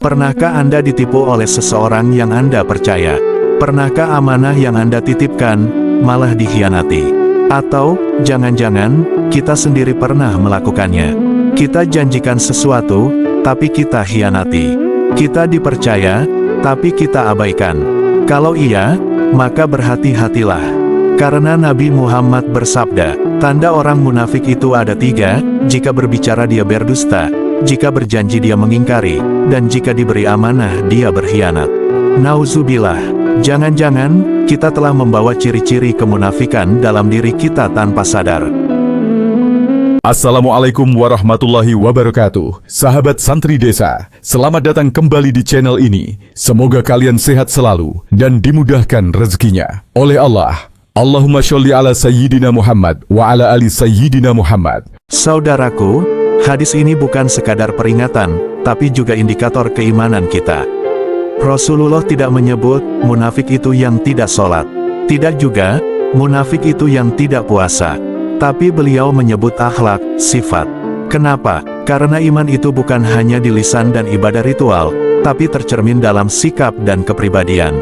Pernahkah Anda ditipu oleh seseorang yang Anda percaya? Pernahkah amanah yang Anda titipkan malah dikhianati? Atau, jangan-jangan, kita sendiri pernah melakukannya? Kita janjikan sesuatu, tapi kita khianati. Kita dipercaya, tapi kita abaikan. Kalau iya, maka berhati-hatilah. Karena Nabi Muhammad bersabda, tanda orang munafik itu ada 3, jika berbicara dia berdusta, jika berjanji dia mengingkari, dan jika diberi amanah dia berkhianat. Nauzubillah, jangan-jangan kita telah membawa ciri-ciri kemunafikan dalam diri kita tanpa sadar. Assalamualaikum warahmatullahi wabarakatuh. Sahabat Santri Desa, selamat datang kembali di channel ini. Semoga kalian sehat selalu dan dimudahkan rezekinya oleh Allah. Allahumma sholli ala Sayyidina Muhammad wa ala ali Sayyidina Muhammad. Saudaraku, hadis ini bukan sekadar peringatan, tapi juga indikator keimanan kita. Rasulullah tidak menyebut munafik itu yang tidak sholat, tidak juga munafik itu yang tidak puasa, tapi beliau menyebut akhlak, sifat. Kenapa? Karena iman itu bukan hanya di lisan dan ibadah ritual, tapi tercermin dalam sikap dan kepribadian.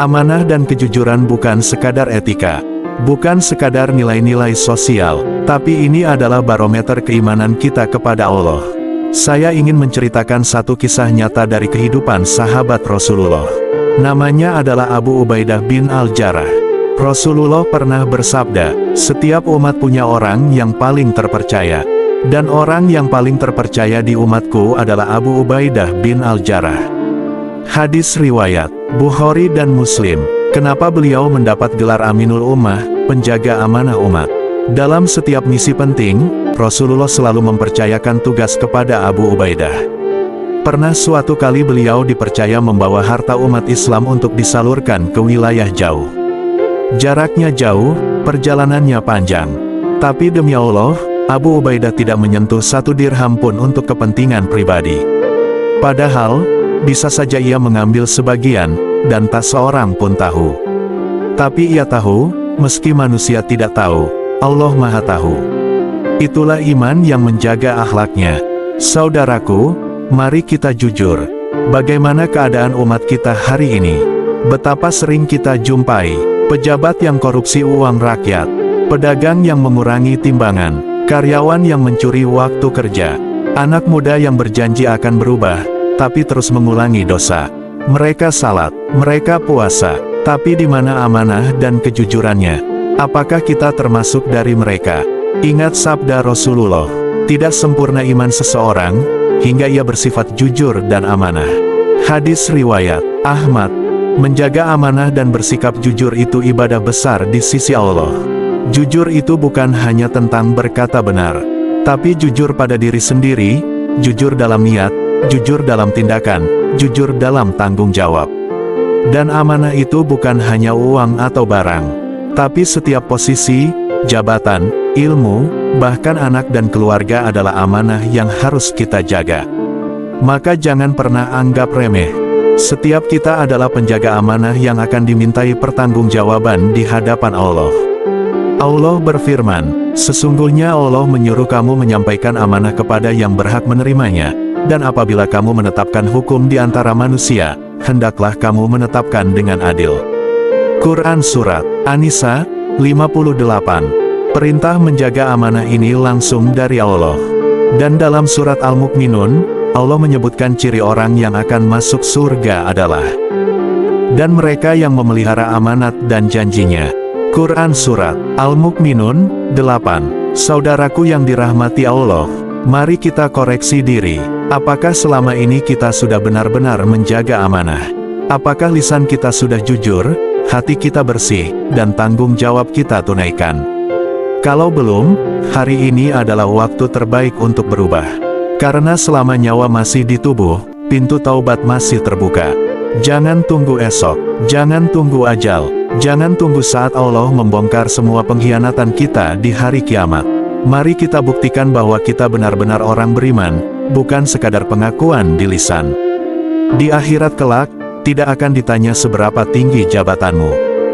Amanah dan kejujuran bukan sekadar etika, bukan sekadar nilai-nilai sosial, tapi ini adalah barometer keimanan kita kepada Allah. Saya ingin menceritakan satu kisah nyata dari kehidupan sahabat Rasulullah. Namanya adalah Abu Ubaidah bin Al-Jarrah. Rasulullah pernah bersabda, setiap umat punya orang yang paling terpercaya, dan orang yang paling terpercaya di umatku adalah Abu Ubaidah bin Al-Jarrah. Hadis riwayat Bukhari dan Muslim. Kenapa beliau mendapat gelar Aminul Ummah, penjaga amanah umat? Dalam setiap misi penting, Rasulullah selalu mempercayakan tugas kepada Abu Ubaidah. Pernah suatu kali beliau dipercaya membawa harta umat Islam untuk disalurkan ke wilayah jauh. Jaraknya jauh, perjalanannya panjang. Tapi demi Allah, Abu Ubaidah tidak menyentuh 1 dirham pun untuk kepentingan pribadi. Padahal, bisa saja ia mengambil sebagian, dan tak seorang pun tahu. Tapi ia tahu, meski manusia tidak tahu, Allah Maha Tahu. Itulah iman yang menjaga akhlaknya. Saudaraku, mari kita jujur. Bagaimana keadaan umat kita hari ini? Betapa sering kita jumpai pejabat yang korupsi uang rakyat, pedagang yang mengurangi timbangan, karyawan yang mencuri waktu kerja, anak muda yang berjanji akan berubah, tapi terus mengulangi dosa. Mereka salat, mereka puasa, tapi di mana amanah dan kejujurannya? Apakah kita termasuk dari mereka? Ingat sabda Rasulullah, tidak sempurna iman seseorang, hingga ia bersifat jujur dan amanah. Hadis riwayat Ahmad. Menjaga amanah dan bersikap jujur itu ibadah besar di sisi Allah. Jujur itu bukan hanya tentang berkata benar, tapi jujur pada diri sendiri, jujur dalam niat, jujur dalam tindakan, jujur dalam tanggung jawab. Dan amanah itu bukan hanya uang atau barang, tapi setiap posisi, jabatan, ilmu, bahkan anak dan keluarga adalah amanah yang harus kita jaga. Maka jangan pernah anggap remeh. Setiap kita adalah penjaga amanah yang akan dimintai pertanggungjawaban di hadapan Allah. Allah berfirman, sesungguhnya Allah menyuruh kamu menyampaikan amanah kepada yang berhak menerimanya, dan apabila kamu menetapkan hukum di antara manusia, hendaklah kamu menetapkan dengan adil. Quran Surat An-Nisa 58. Perintah menjaga amanah ini langsung dari Allah. Dan dalam surat Al-Mu'minun, Allah menyebutkan ciri orang yang akan masuk surga adalah dan mereka yang memelihara amanat dan janjinya. Quran Surat Al-Mu'minun 8. Saudaraku yang dirahmati Allah, mari kita koreksi diri. Apakah selama ini kita sudah benar-benar menjaga amanah? Apakah lisan kita sudah jujur, hati kita bersih, dan tanggung jawab kita tunaikan? Kalau belum, hari ini adalah waktu terbaik untuk berubah. Karena selama nyawa masih di tubuh, pintu taubat masih terbuka. Jangan tunggu esok, jangan tunggu ajal, jangan tunggu saat Allah membongkar semua pengkhianatan kita di hari kiamat. Mari kita buktikan bahwa kita benar-benar orang beriman, bukan sekadar pengakuan di lisan. Di akhirat kelak, tidak akan ditanya seberapa tinggi jabatanmu,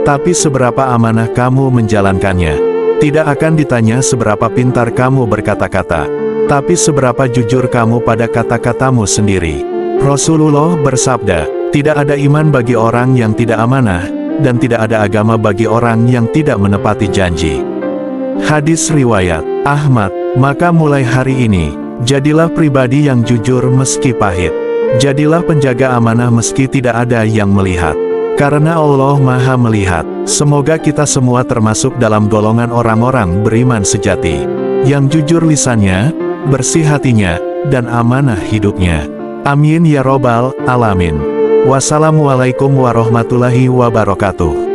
tapi seberapa amanah kamu menjalankannya. Tidak akan ditanya seberapa pintar kamu berkata-kata, tapi seberapa jujur kamu pada kata-katamu sendiri. Rasulullah bersabda, tidak ada iman bagi orang yang tidak amanah, dan tidak ada agama bagi orang yang tidak menepati janji. Hadis riwayat Ahmad. Maka mulai hari ini, jadilah pribadi yang jujur meski pahit. Jadilah penjaga amanah meski tidak ada yang melihat. Karena Allah Maha melihat. Semoga kita semua termasuk dalam golongan orang-orang beriman sejati, yang jujur lisannya, bersih hatinya, dan amanah hidupnya. Amin ya robbal alamin. Wassalamualaikum warahmatullahi wabarakatuh.